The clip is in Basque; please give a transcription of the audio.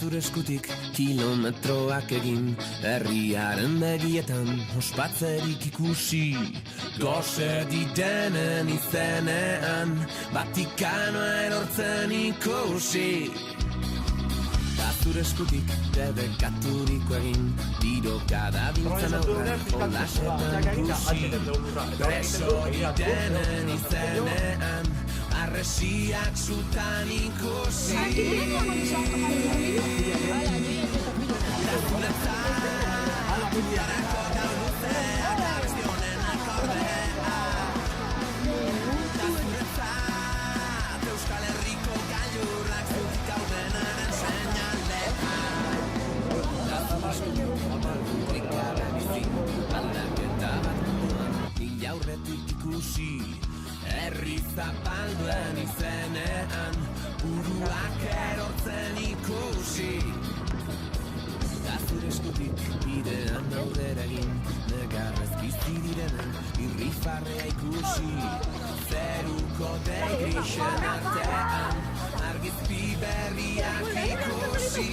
zure eskutik kilometroak egin, herriaren begietan ospatzerik ikusi. Gose didenen izenean, Vatikanoa erortzen ikusi. Da zure eskutik debekaturiko egin, tiroka da biltzen aurra, jolasetan ikusi. Preso didenen izenean, arresiak zutan ikusi. Da zuretzat, jarako gauluzeak abestionen akordea. Da zuretzat, Euskal Herriko gailurrak zutik gaudenaren seinalea. Da zuretzat, trikaren izin, aldaketa bat munduan, hil aurretik ikusi. Herri zapalduen izenean, buruak erortzen ikusi. Da zure eskutik bidean aurrera egin, negarrez bizi direnen irrifarrea ikusi. Zeruko dei grisen artean, argizpi berriak ikusi.